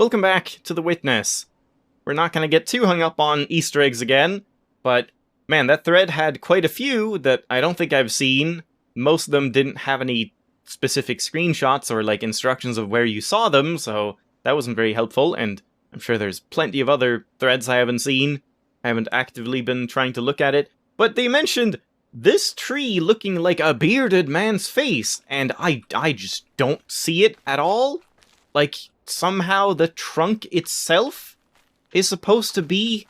Welcome back to The Witness. We're not going to get too hung up on Easter eggs again, but man, that thread had quite a few that I don't think I've seen. Most of them didn't have any specific screenshots or like instructions of where you saw them, so that wasn't very helpful, and I'm sure there's plenty of other threads I haven't seen. I haven't actively been trying to look at it, but they mentioned this tree looking like a bearded man's face, and I just don't see it at all. Like, somehow the trunk itself is supposed to be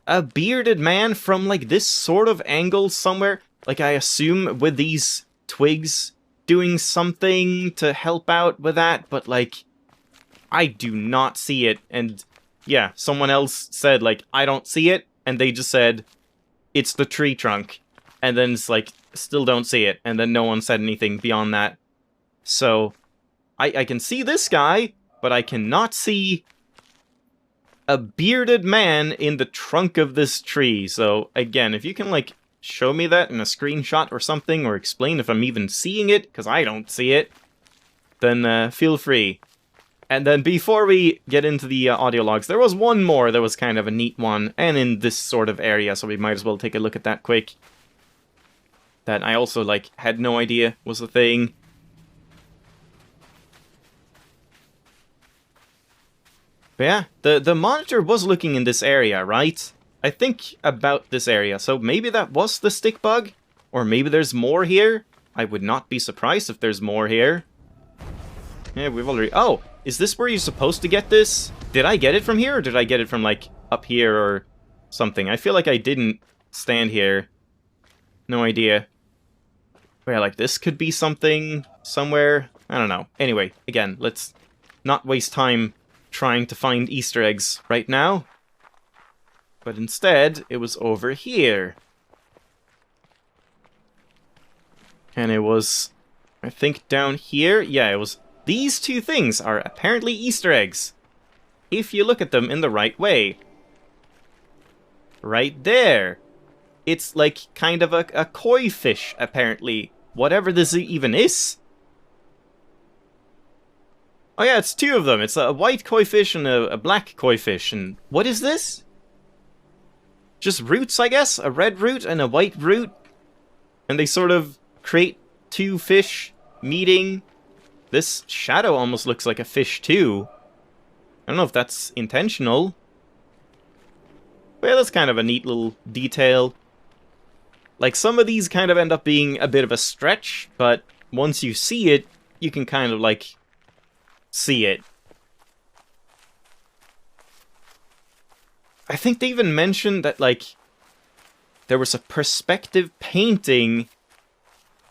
a bearded man from, like, this sort of angle somewhere. Like, I assume with these twigs doing something to help out with that, but, like, I do not see it. And, yeah, someone else said, like, I don't see it, and they just said, it's the tree trunk. And then it's like, still don't see it, and then no one said anything beyond that. So, I can see this guy, but I cannot see a bearded man in the trunk of this tree. So, again, if you can, like, show me that in a screenshot or something, or explain if I'm even seeing it, because I don't see it, then feel free. And then before we get into the audio logs, there was one more that was kind of a neat one, and in this sort of area, so we might as well take a look at that quick. That I also, like, had no idea was a thing. But yeah, the monitor was looking in this area, right? I think about this area, so maybe that was the stick bug? Or maybe there's more here? I would not be surprised if there's more here. Yeah, we've already... Oh, is this where you're supposed to get this? Did I get it from here, or did I get it from, like, up here or something? I feel like I didn't stand here. No idea. But yeah, like, this could be something somewhere. I don't know. Anyway, again, let's not waste time trying to find Easter eggs right now. But instead, it was over here. And it was, I think, down here. Yeah, it was... These two things are apparently Easter eggs, if you look at them in the right way. Right there. It's like kind of a koi fish, apparently. Whatever this even is. Oh yeah, it's two of them. It's a white koi fish and a black koi fish. And what is this? Just roots, I guess? A red root and a white root. And they sort of create two fish meeting. This shadow almost looks like a fish too. I don't know if that's intentional. But yeah, that's kind of a neat little detail. Like, some of these kind of end up being a bit of a stretch, but once you see it, you can kind of, like, see it. I think they even mentioned that, like, there was a perspective painting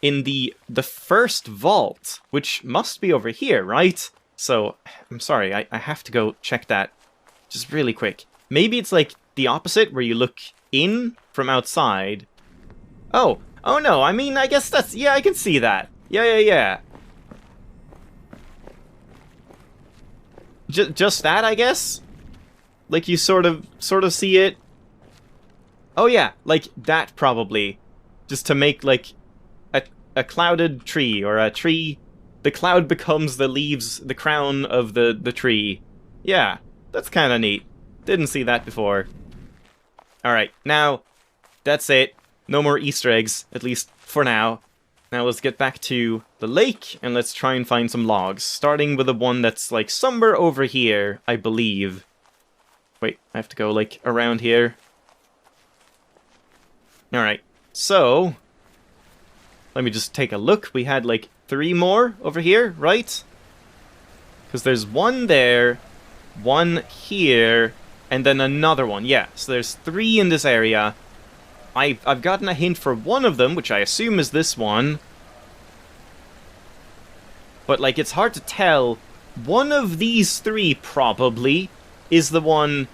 in the first vault, which must be over here, right? So, I'm sorry, I have to go check that just really quick. Maybe it's, like, the opposite, where you look in from outside. Oh no, I mean, I guess that's... Yeah, I can see that. Yeah. Just that, I guess? Like, you sort of see it. Oh yeah, like, that probably. Just to make, like, a clouded tree, or a tree... The cloud becomes the leaves, the crown of the tree. Yeah, that's kind of neat. Didn't see that before. Alright, now, that's it. No more Easter eggs, at least for now. Now let's get back to the lake, and let's try and find some logs. Starting with the one that's, like, somewhere over here, I believe. Wait, I have to go, like, around here. Alright, so... Let me just take a look. We had, like, 3 more over here, right? Because there's one there, one here, and then another one. Yeah, so there's 3 in this area. I've gotten a hint for one of them, which I assume is this one. But, like, it's hard to tell. One of these 3, probably, is the one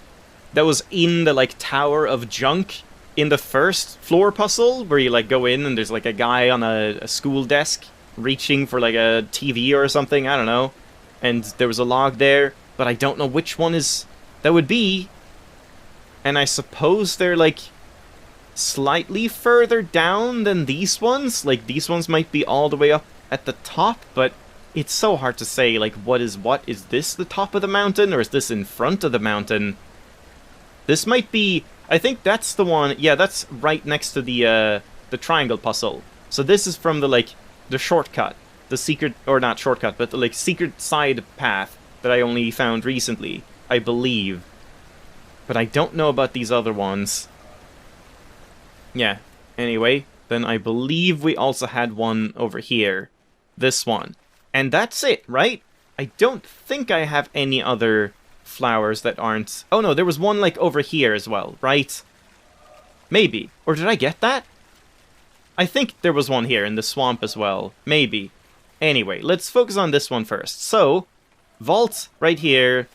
that was in the, like, Tower of Junk in the first floor puzzle, where you, like, go in and there's, like, a guy on a school desk reaching for, like, a TV or something, I don't know. And there was a log there, but I don't know which one that would be. And I suppose they're, like, slightly further down than these ones. Like, these ones might be all the way up at the top, but it's so hard to say, like, what is what? Is this the top of the mountain, or is this in front of the mountain? This might be... I think that's the one... Yeah, that's right next to the triangle puzzle. So this is from the, like, the shortcut. The secret... Or not shortcut, but the, like, secret side path that I only found recently, I believe. But I don't know about these other ones. Yeah, anyway, then I believe we also had one over here. This one. And that's it, right? I don't think I have any other flowers that aren't... Oh no, there was one, like, over here as well, right? Maybe. Or did I get that? I think there was one here in the swamp as well. Maybe. Anyway, let's focus on this one first. So, vault right here,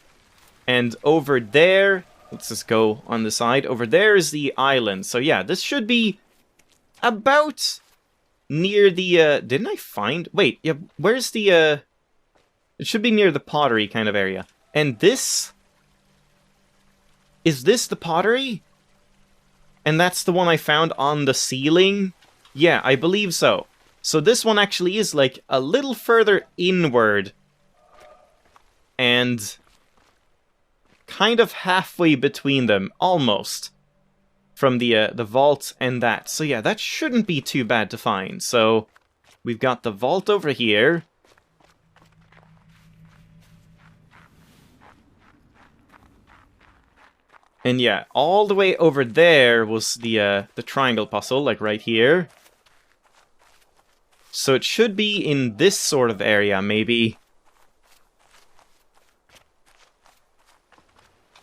and over there... Let's just go on the side. Over there is the island. So yeah, this should be about near the, didn't I find... Wait, yeah, where's the, it should be near the pottery kind of area. And this... Is this the pottery? And that's the one I found on the ceiling? Yeah, I believe so. So this one actually is, like, a little further inward. And... kind of halfway between them, almost, from the vault and that. So yeah, that shouldn't be too bad to find. So we've got the vault over here. And yeah, all the way over there was the triangle puzzle, like right here. So it should be in this sort of area, maybe.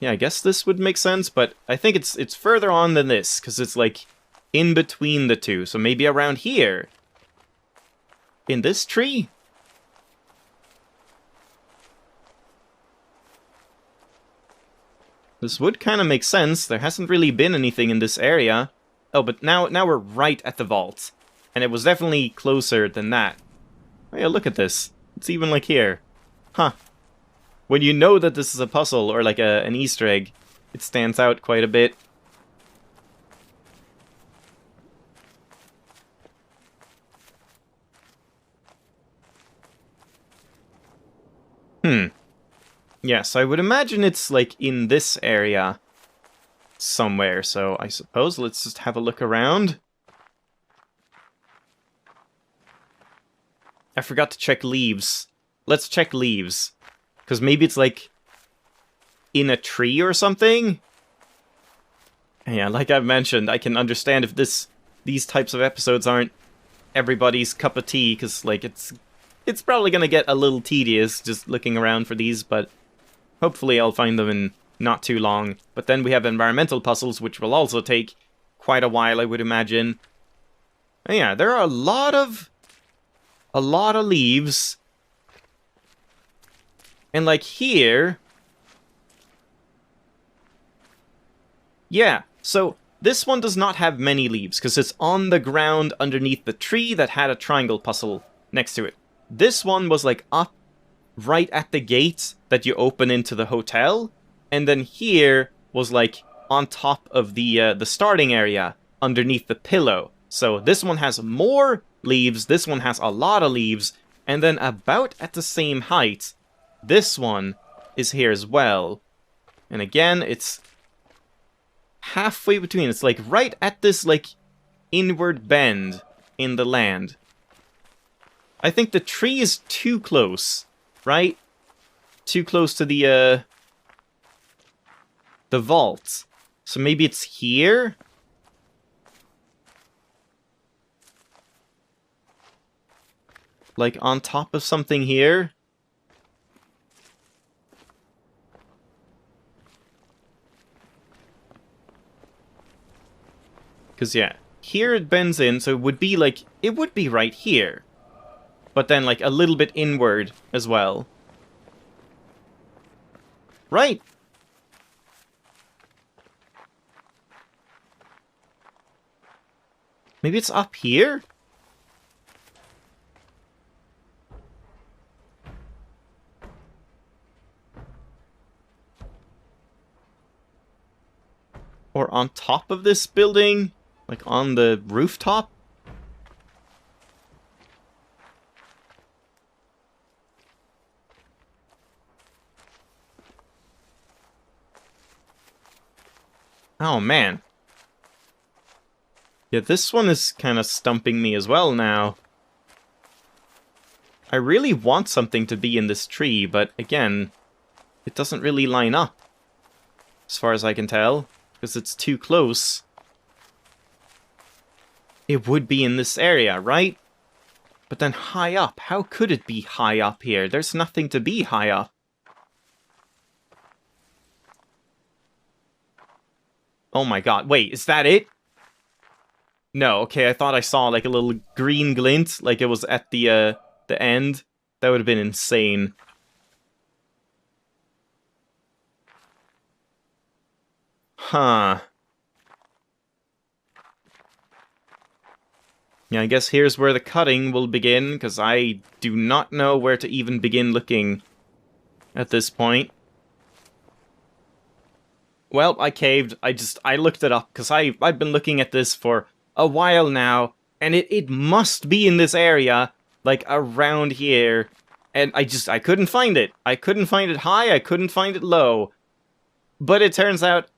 Yeah, I guess this would make sense, but I think it's further on than this, because it's, like, in between the two. So maybe around here. In this tree? This would kind of make sense. There hasn't really been anything in this area. Oh, but now we're right at the vault. And it was definitely closer than that. Oh yeah, look at this. It's even, like, here. Huh. When you know that this is a puzzle, or like an Easter egg, it stands out quite a bit. Yes, I would imagine it's, like, in this area somewhere, so I suppose let's just have a look around. I forgot to check leaves. Let's check leaves. Because maybe it's, like, in a tree or something? Yeah, like I've mentioned, I can understand if these types of episodes aren't everybody's cup of tea, because, like, it's probably going to get a little tedious just looking around for these, but hopefully I'll find them in not too long. But then we have environmental puzzles, which will also take quite a while, I would imagine. And yeah, there are a lot of leaves. And, like, here... Yeah, so this one does not have many leaves, because it's on the ground underneath the tree that had a triangle puzzle next to it. This one was, like, up right at the gate that you open into the hotel, and then here was, like, on top of the starting area, underneath the pillow. So this one has more leaves, this one has a lot of leaves, and then about at the same height... This one is here as well. And again, it's halfway between. It's like right at this, like, inward bend in the land. I think the tree is too close, right? Too close to the vault. So maybe it's here? Like on top of something here? Because, yeah, here it bends in, so it would be, like, it would be right here. But then, like, a little bit inward as well. Right! Maybe it's up here? Or on top of this building? Like on the rooftop? Oh, man. Yeah, this one is kind of stumping me as well now. I really want something to be in this tree, but again, it doesn't really line up. As far as I can tell, because it's too close. It would be in this area, right? But then high up, how could it be high up here? There's nothing to be high up. Oh my god, wait, is that it? No, okay, I thought I saw like a little green glint, like it was at the end. That would have been insane. Huh. Yeah, I guess here's where the cutting will begin, because I do not know where to even begin looking at this point. Well, I caved. I looked it up, because I've been looking at this for a while now, and it must be in this area, like around here, and I couldn't find it. I couldn't find it high, I couldn't find it low. But it turns out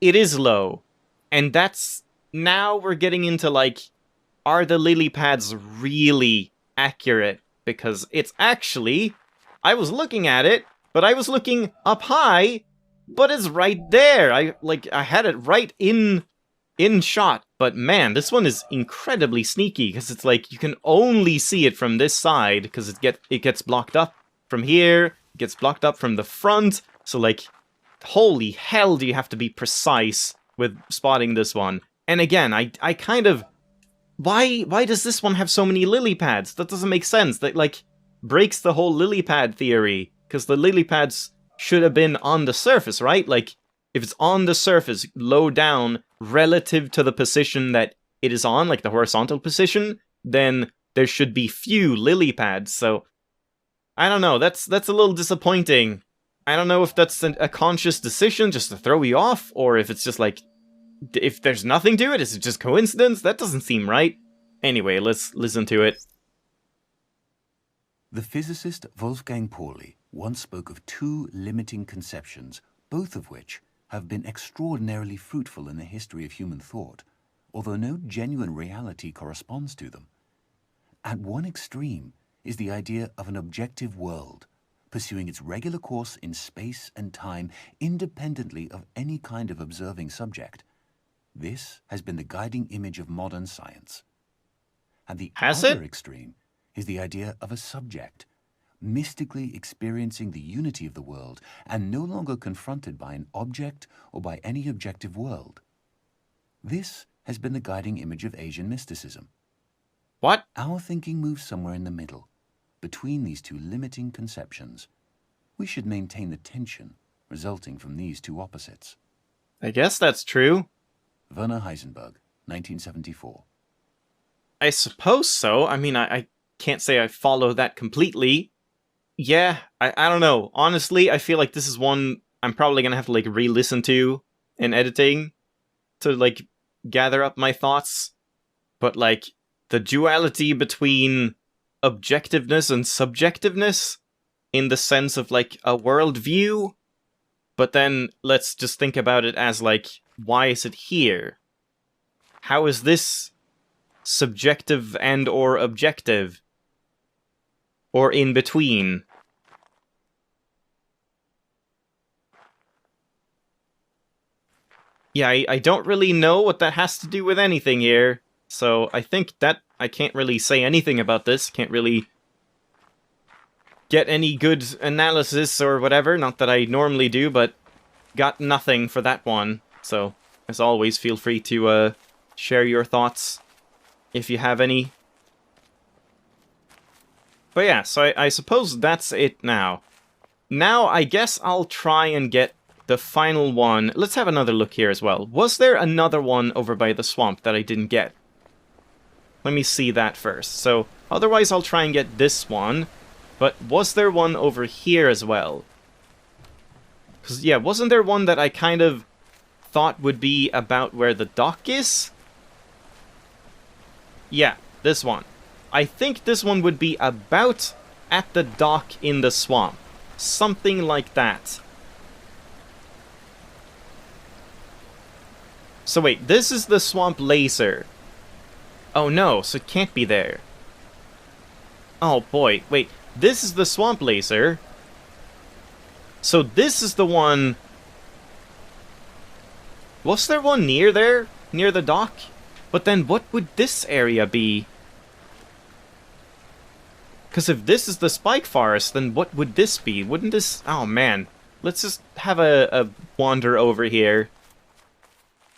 it is low. And that's... Now we're getting into, like, are the lily pads really accurate? Because it's actually... I was looking at it, but I was looking up high, but it's right there. I had it right in shot. But man, this one is incredibly sneaky, because it's like, you can only see it from this side, because it gets blocked up from here, it gets blocked up from the front, so like, holy hell do you have to be precise with spotting this one. And again, I kind of... Why does this one have so many lily pads? That doesn't make sense. That, like, breaks the whole lily pad theory, because the lily pads should have been on the surface, right? Like, if it's on the surface, low down, relative to the position that it is on, like the horizontal position, then there should be few lily pads, so... I don't know, that's a little disappointing. I don't know if that's a conscious decision just to throw you off, or if it's just like... If there's nothing to it, is it just coincidence? That doesn't seem right. Anyway, let's listen to it. The physicist Wolfgang Pauli once spoke of two limiting conceptions, both of which have been extraordinarily fruitful in the history of human thought, although no genuine reality corresponds to them. At one extreme is the idea of an objective world, pursuing its regular course in space and time independently of any kind of observing subject. This has been the guiding image of modern science. At the other extreme is the idea of a subject, mystically experiencing the unity of the world and no longer confronted by an object or by any objective world. This has been the guiding image of Asian mysticism. What? Our thinking moves somewhere in the middle, between these two limiting conceptions. We should maintain the tension resulting from these two opposites. I guess that's true. Werner Heisenberg, 1974. I suppose so. I mean, I can't say I follow that completely. Yeah, I don't know. Honestly, I feel like this is one I'm probably gonna have to, like, re-listen to in editing to, like, gather up my thoughts. But, like, the duality between objectiveness and subjectiveness in the sense of, like, a worldview, but then let's just think about it as, like, why is it here? How is this subjective and or objective? Or in between? Yeah, I don't really know what that has to do with anything here, so I think that I can't really say anything about this, can't really get any good analysis or whatever, not that I normally do, but got nothing for that one. So, as always, feel free to share your thoughts if you have any. But yeah, so I suppose that's it now. Now, I guess I'll try and get the final one. Let's have another look here as well. Was there another one over by the swamp that I didn't get? Let me see that first. So, otherwise I'll try and get this one. But was there one over here as well? Because, yeah, wasn't there one that I kind of thought would be about where the dock is? Yeah, this one. I think this one would be about at the dock in the swamp. Something like that. So wait, this is the swamp laser. Oh no, so it can't be there. Oh boy, wait, this is the swamp laser. So this is the one... Was there one near there? Near the dock? But then what would this area be? Because if this is the spike forest, then what would this be? Wouldn't this... Oh man. Let's just have a wander over here.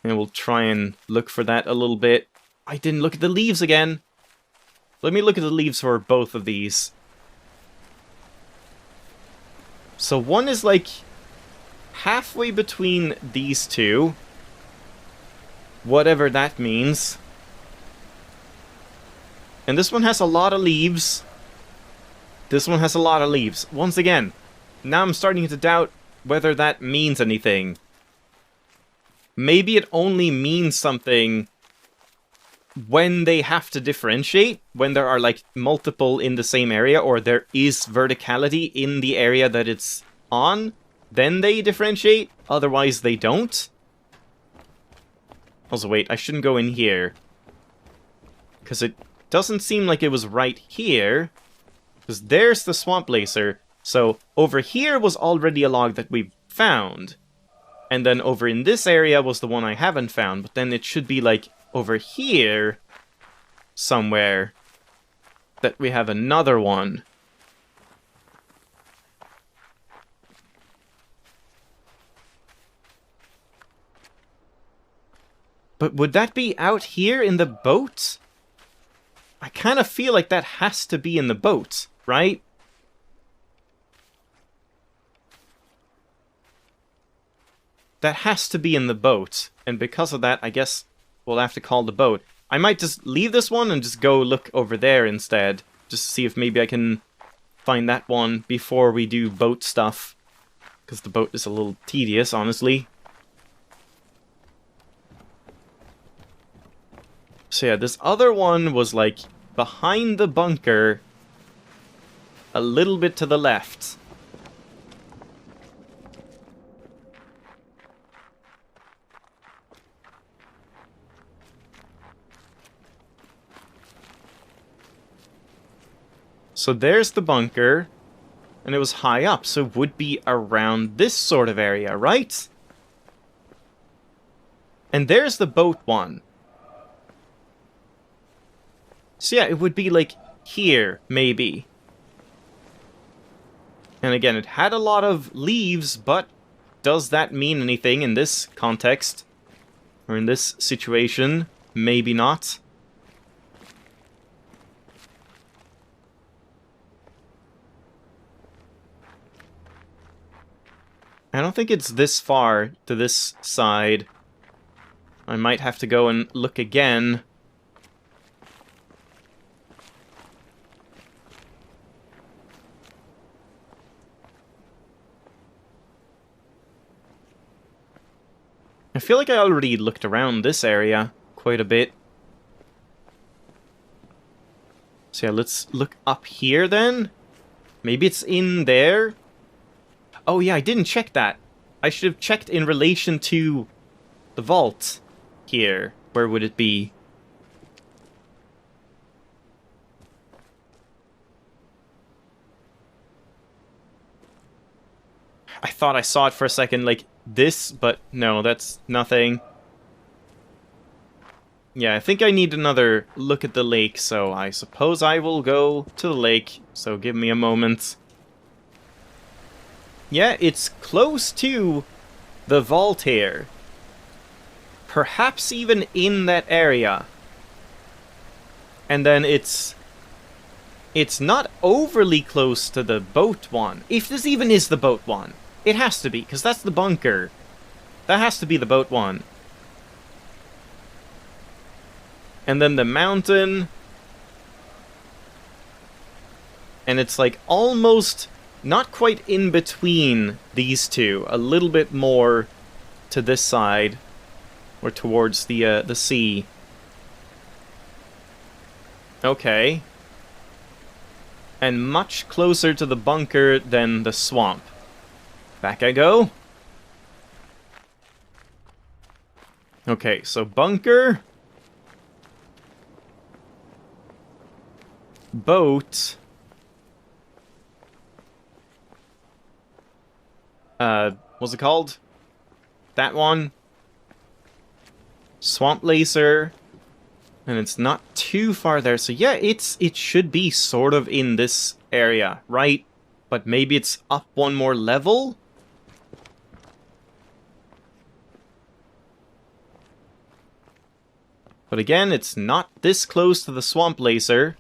And we'll try and look for that a little bit. I didn't look at the leaves again. Let me look at the leaves for both of these. So one is like halfway between these two. Whatever that means. And this one has a lot of leaves. This one has a lot of leaves. Once again, now I'm starting to doubt whether that means anything. Maybe it only means something when they have to differentiate, when there are like multiple in the same area, or there is verticality in the area that it's on, then they differentiate, otherwise they don't. Also wait, I shouldn't go in here. Because it doesn't seem like it was right here. Because there's the swamp laser. So over here was already a log that we found. And then over in this area was the one I haven't found. But then it should be like over here somewhere that we have another one. But would that be out here in the boat? I kind of feel like that has to be in the boat, right? That has to be in the boat. And because of that, I guess we'll have to call the boat. I might just leave this one and just go look over there instead. Just to see if maybe I can find that one before we do boat stuff. Because the boat is a little tedious, honestly. So yeah, this other one was like behind the bunker, a little bit to the left. So there's the bunker, and it was high up, so it would be around this sort of area, right? And there's the boat one. So yeah, it would be like here, maybe. And again, it had a lot of leaves, but does that mean anything in this context? Or in this situation? Maybe not. I don't think it's this far to this side. I might have to go and look again. I feel like I already looked around this area quite a bit. So yeah, let's look up here then. Maybe it's in there. Oh yeah, I didn't check that. I should have checked in relation to the vault here. Where would it be? I thought I saw it for a second, like this, but no, that's nothing. Yeah, I think I need another look at the lake, so I suppose I will go to the lake, so give me a moment. Yeah, it's close to the vault here. Perhaps even in that area. And then it's not overly close to the boat one. If this even is the boat one. It has to be, because that's the bunker. That has to be the boat one. And then the mountain. And it's like almost not quite in between these two. A little bit more to this side. Or towards the sea. Okay. And much closer to the bunker than the swamp. Back I go. Okay, so bunker. Boat. What's it called? That one. Swamp laser. And it's not too far there, so yeah, it should be sort of in this area, right? But maybe it's up one more level? But again, it's not this close to the swamp laser.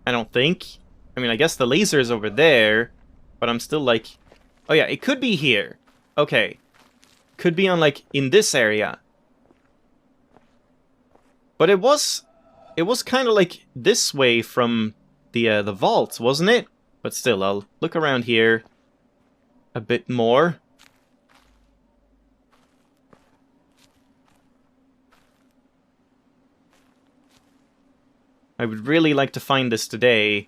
I don't think. I mean, I guess the laser is over there, but I'm still like... Oh yeah, it could be here. Okay. Could be on, like, in this area. But it was kind of like this way from the vault, wasn't it? But still, I'll look around here a bit more. I would really like to find this today.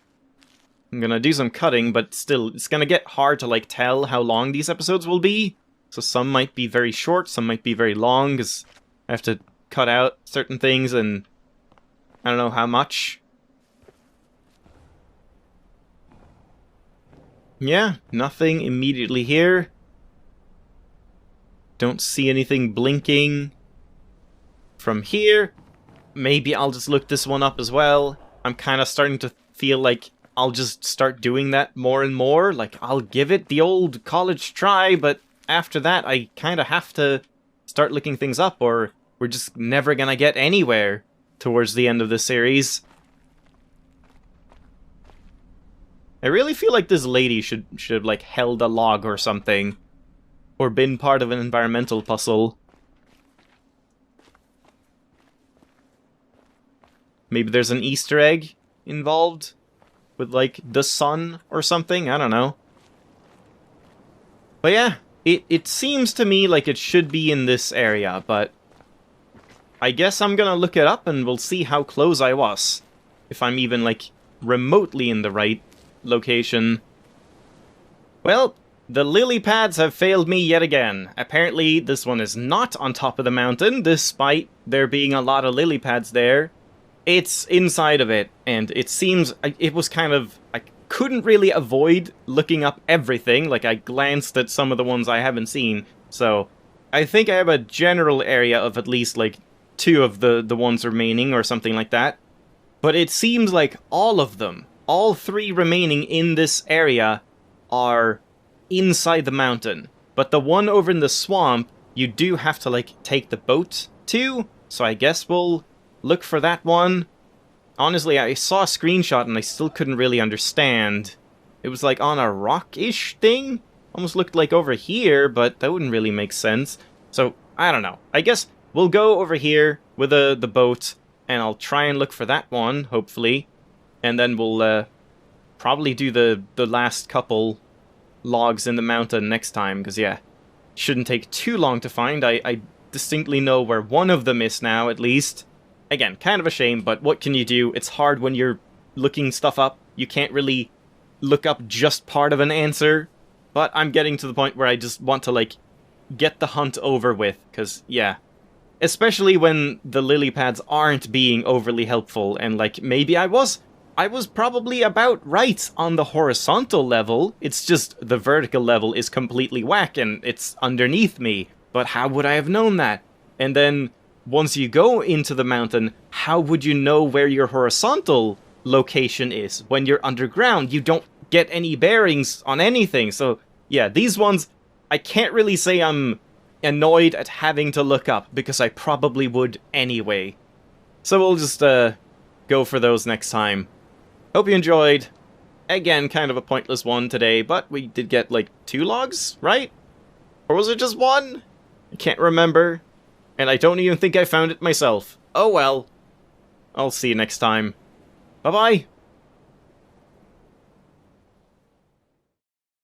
I'm gonna do some cutting, but still, it's gonna get hard to, like, tell how long these episodes will be. So some might be very short, some might be very long, because I have to cut out certain things, and I don't know how much. Yeah, nothing immediately here. Don't see anything blinking from here. Maybe I'll just look this one up as well. I'm kind of starting to feel like I'll just start doing that more and more. Like, I'll give it the old college try, but after that, I kind of have to start looking things up, or we're just never gonna get anywhere towards the end of the series. I really feel like this lady should have, like, held a log or something. Or been part of an environmental puzzle. Maybe there's an Easter egg involved? With, like, the sun or something? I don't know. But yeah, it seems to me like it should be in this area, but I guess I'm gonna look it up and we'll see how close I was. If I'm even, like, remotely in the right location. Well, the lily pads have failed me yet again. Apparently, this one is not on top of the mountain, despite there being a lot of lily pads there. It's inside of it, and it seems it was kind of... I couldn't really avoid looking up everything. Like, I glanced at some of the ones I haven't seen, so I think I have a general area of at least, like, 2 of the ones remaining, or something like that. But it seems like all of them, all 3 remaining in this area, are inside the mountain. But the one over in the swamp, you do have to, like, take the boat to, so I guess we'll look for that one. Honestly, I saw a screenshot and I still couldn't really understand. It was like on a rock-ish thing? Almost looked like over here, but that wouldn't really make sense. So, I don't know. I guess we'll go over here with the boat, and I'll try and look for that one, hopefully. And then we'll probably do the last couple logs in the mountain next time, because yeah, shouldn't take too long to find. I distinctly know where one of them is now, at least. Again, kind of a shame, but what can you do? It's hard when you're looking stuff up. You can't really look up just part of an answer. But I'm getting to the point where I just want to, like, get the hunt over with, because, yeah. Especially when the lily pads aren't being overly helpful, and, like, maybe I was probably about right on the horizontal level. It's just the vertical level is completely whack, and it's underneath me. But how would I have known that? And then, once you go into the mountain, how would you know where your horizontal location is? When you're underground, you don't get any bearings on anything. So, yeah, these ones, I can't really say I'm annoyed at having to look up, because I probably would anyway. So we'll just, go for those next time. Hope you enjoyed. Again, kind of a pointless one today, but we did get, like, 2 logs, right? Or was it just 1? I can't remember. And I don't even think I found it myself. Oh well. I'll see you next time. Bye-bye.